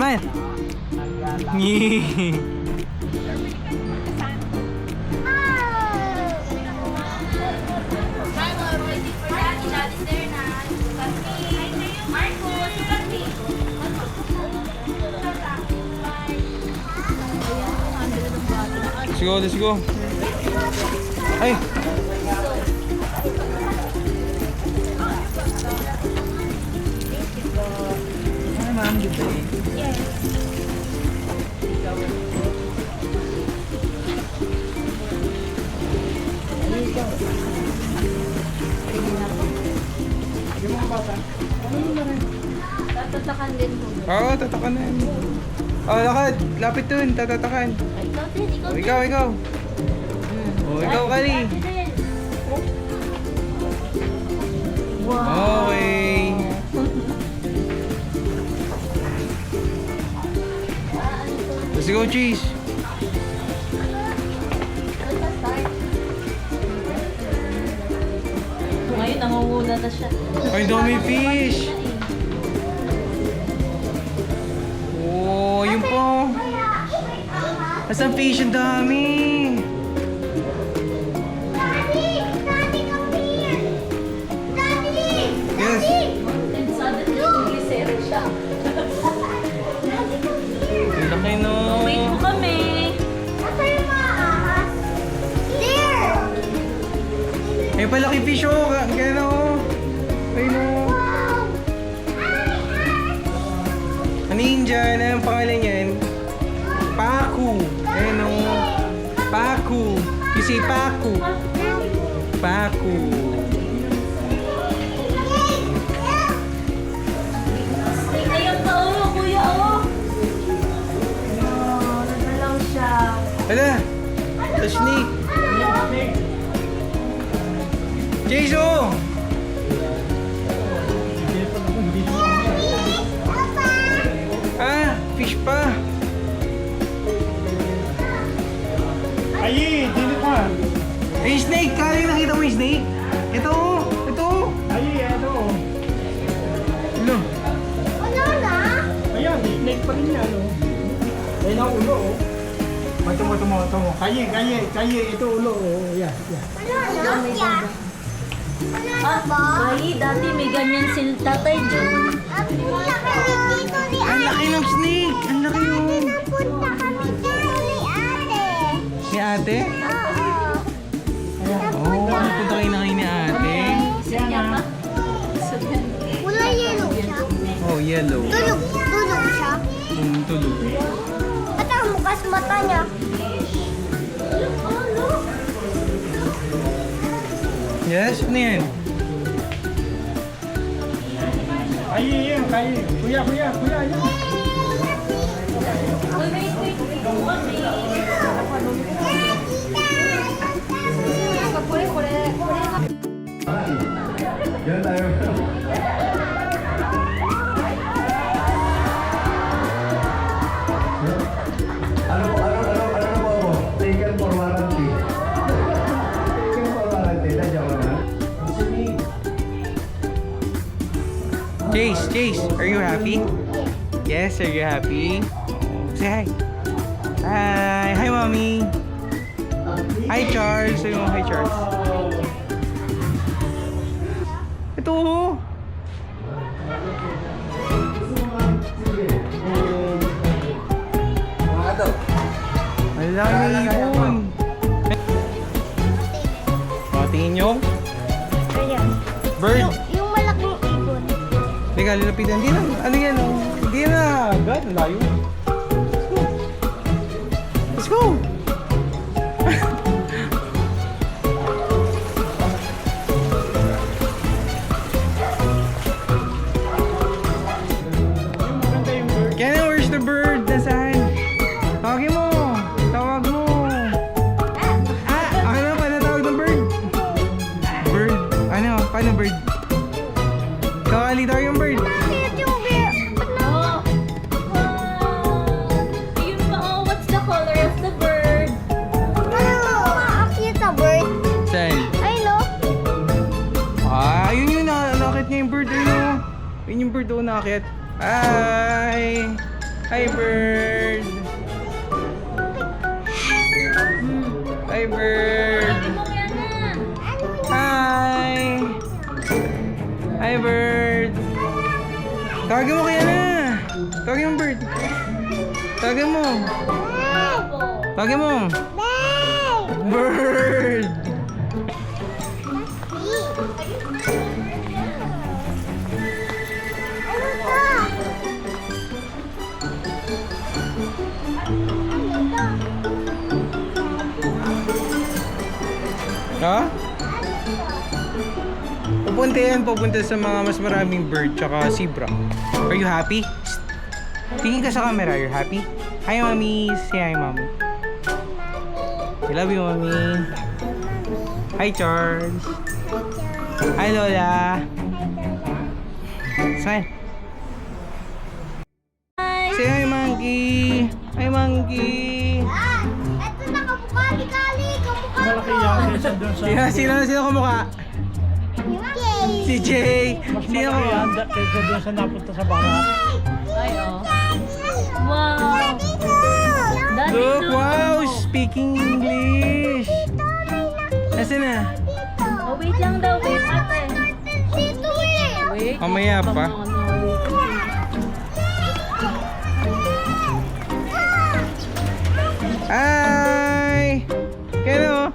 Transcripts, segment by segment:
Smile! Nyee! Let's go, let's go. Ay! Ay, ma'am, dito eh. Yes. Tatatakan din mo. Oo, tatakan na yun. Oh, lakad. Lapit dun, tatatakan. Ikaw din, ikaw Oh, din. ikaw. Oh, ikaw, Kali. Wow. Okay. Let's go, cheese. Ngayon, nangunguna na siya. Ay, dami fish. Oh, yun po. Nasaan fish? Ang dami. Yes. And suddenly, naglisero siya. Ang laki no. Wait mo kami. Ay, palaki fish oh. Kaya na oh. Ay no. Ano yun dyan? Anong pangalan yan? Paku. Ayan o. Paku. You say Paku. Paku. Ayun pa, oh, kuya, oh. Oh, nagalaw siya. Hala. The snake. Chase oh. Ah, fish pa. Ayi, dili pa. Ay, snake. Kaya nakita mo yung snake? Ito oh. Ito oh. Ayi, ano? Ano? Ayan, snake pa rin yan, oh. Ayun ang ulo, oh. Tumo. Kayi, ito ulo, oh. Yan. Ay, dati may ganyan si Tatay Jun. Ang laki ng snake. Ang laki yun. Ni ate? Oh, napunta kayo na kayo ni ate. Siya pa. Oh, yellow. Tulog siya. Tulog. At ang bukas mata niya. Yes, ano yan? Ayi, yan, kayi. Kuya, yan. Wait. Yan tayo. Ano na po? Taken for warranty. Taken for warranty. Nandiyan ko na. Chase, are you happy? Yes, are you happy? Oh, say hi. Hi, mommy. Hi, Charles. Say mo, hi, Charles. Ito oh. Wala may ibon. Tingin nyo? Ayan. Bird. Yung malaking ibon. Teka, lalapitan. Hindi na. Ano yan oh? Hindi na. God, ang layo. Let's go. Maganda yung bird. Kenna, where's the bird? Nasaan? Tawagin mo. Tawag mo. Ano na? Paano tawag ng bird? Bird. Ano? Paano bird? Kawali daw yung bird. Bakit yung bear? Oh. Ayun pa, oh. What's the color of the bird? Ano? Makakakit na bird. Saan? Ay, no? Ah, yun yun. Nakakit niya yung bird. Ayun o. Yun yung bird o nakakit. Hi! Hi, bird. Hi, bird. Tawagin mo kaya na. Hi. Hi, bird. Tawagin mo kaya na. Tawagin mo, bird. Tawagin mo. Tawagin mo. Bird. Ha? Pupunta sa mga mas maraming bird tsaka zebra. Are you happy? Tingin ka sa camera, you're happy? Hi, mommy. Say hi, mommy. I love you, mommy. Hi, Charles. Hi, Lola. Smile. Say hi, monkey. Hi, monkey. Ito nakabuka ni Kali. Kamukha Malaki yan kaysa doon sa... Sino kumukha? Yay! Si Jay. Mas Sino malaki yan kumukha? kaysa doon sa napunta sa barak. Ay, oh. Wow. Daddy, Look, look. wow, speaking English. Nasaan na? Oh, wait lang daw. Wait, ate. Dito eh! Wait. Mamaya pa. Come on, wait. Hi! Kano?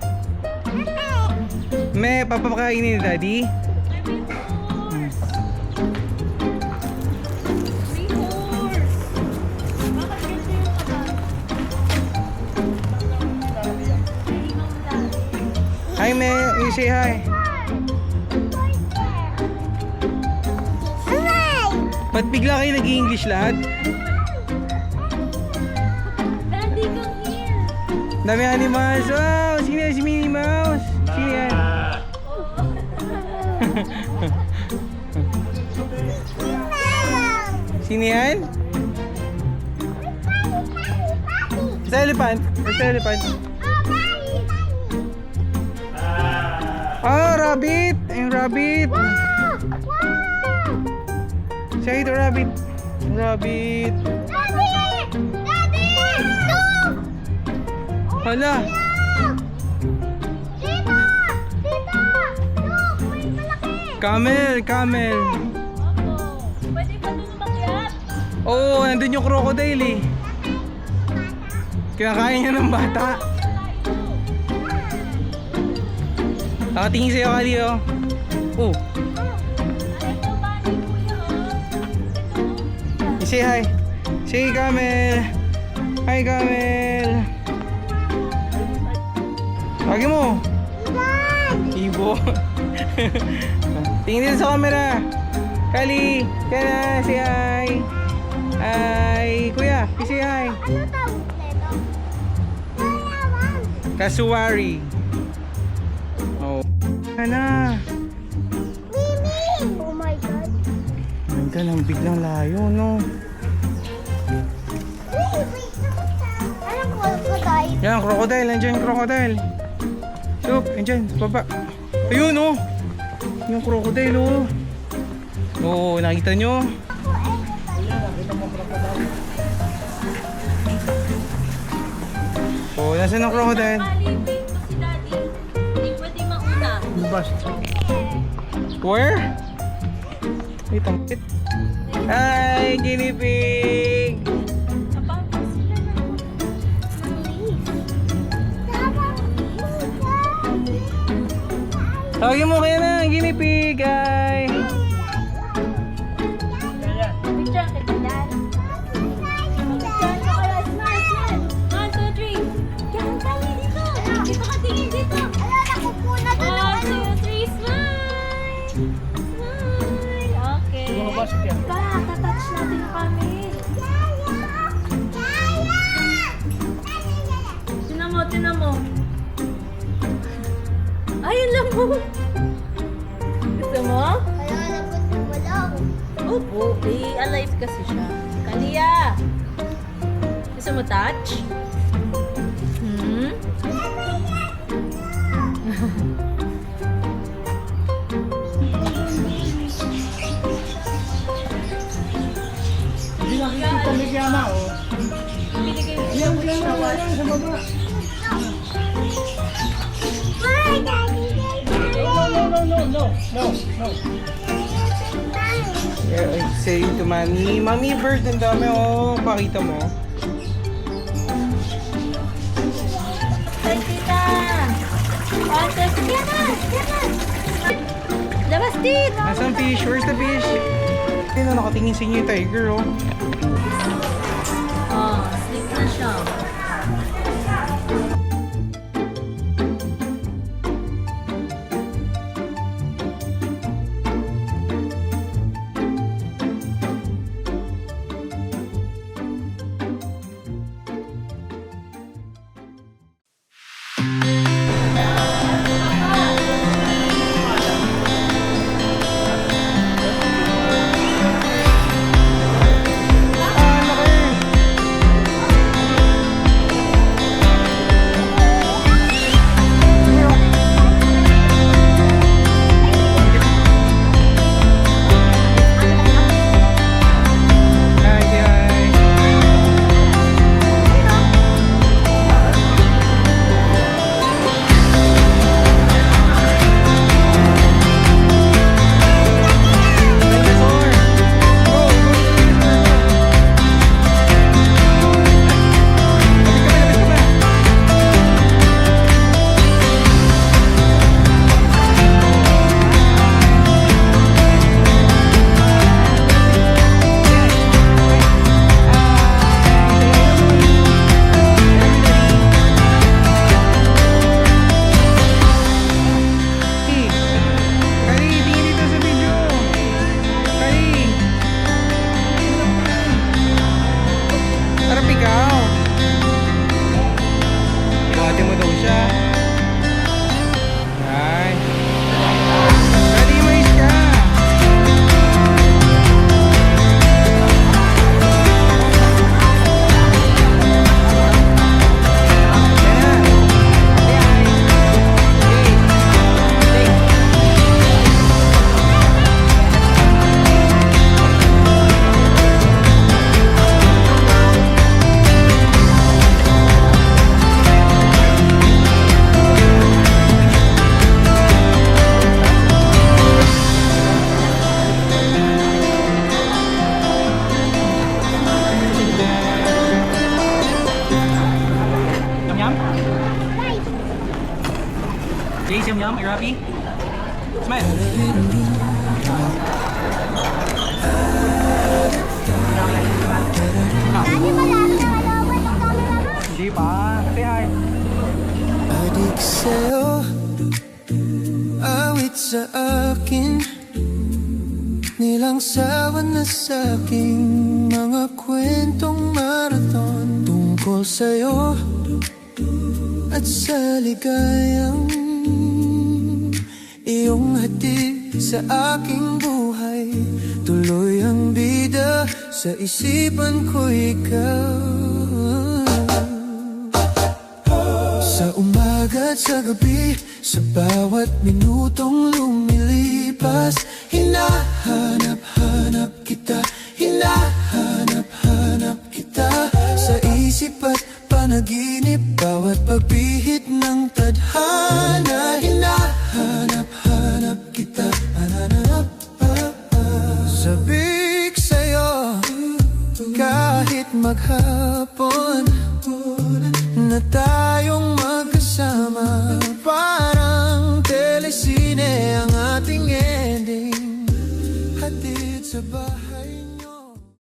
May papapakainin ni Daddy? Hi, May. You say hi. Ba't bigla kayo nag-English lahat? Daddy, come here. Dami animals. Wow! Sino yan? Si Minnie Mouse? Sino yan? Sino yan? Sa elephant? Sa elephant? Ah, rabbit! Yung rabbit! Say the rabbit! Rabbit! Hala! Camel! Camel! Pwede ba doon umakyat? Oo, nandun yung crocodile eh. Kinakain niya ng bata. Nakatingin sa'yo, Kali, oh. Oh, Ito, bali, kuya, oh. say hi. Say camel. Hi, camel. Tawagin mo. Ibo. Tingin din sa camera. Kali, kaya say hi. Hi, kuya, say hi. Ano tawag nito? Kasuwari. Oh. Ano? Mimi! Oh my God. Ang galang biglang layo, no? Wait. Anong crocodile? Yan, crocodile. Nandiyan yung crocodile. Look, nandiyan, baba. Ayun, oh. Yung crocodile, oh. Oo, nakita nyo? Oh, nasa ng crocodile? Palipin mo si Daddy. Hindi pwede mauna. Bus. Where? Wait, ang wait. Hi, guinea pig! Kapag sila na. Tawagin mo kaya na, guinea pig, hi! Picture kita dyan. Picture ko kaya. Smile, smile. 1, 2, 3. Yan, kali dito. Dito ka tingin dito. Ala, nakupuna doon. 1, 2, 3. Smile. Smile. Okay. Lumabas yan. Pa, tatouch natin kami. Tinan mo. Ay, ang lambot. Gusto mo? Opo, alive kasi siya. Kalia! Gusto mo touch? Hmm? Hindi nakikita Ligyana, oh. Binigay mo Yan, yan, sa baba. Hi, Daddy. No. Yeah, saying to Mami, Mami bird, ang dami oh. Pakita mo. Ay, tita! Contes, yan na! Labas, tit! Nasaan fish? Where's the fish? Ayun na, nakatingin sa inyo yung tiger oh. Oh, sleep na siya. Hi, hi. Dinosaur. Go, go, Labis ka ba? Hey, Kali, tingin dito sa video. Kali. Harap ikaw. Iwate mo daw siya. Ay. Kali, mais ka. Yan na. Hi. Hey. Hey. Yum yum? Yes, yum yum. Are you happy? Smile. Daddy, malapit na malawat ang camera mo. Hindi pa. Say hi. Adik sa'yo, awit sa akin, nilangsawan na sa'king mga kwentong marathon tungkol sa'yo at sa ligayang iyong hatid sa aking buhay. Tuloy ang bida sa isipan ko ikaw. Sa umaga at sa gabi, sa bawat minutong lumilipas, hinahanap-hanap kita, hinahanap-hanap kita. Sa isip at panaginip, bawat pagpihit ng tadhana, hinahanap-hanap kita, hanap. Sabik sa'yo, kahit maghapon na tayong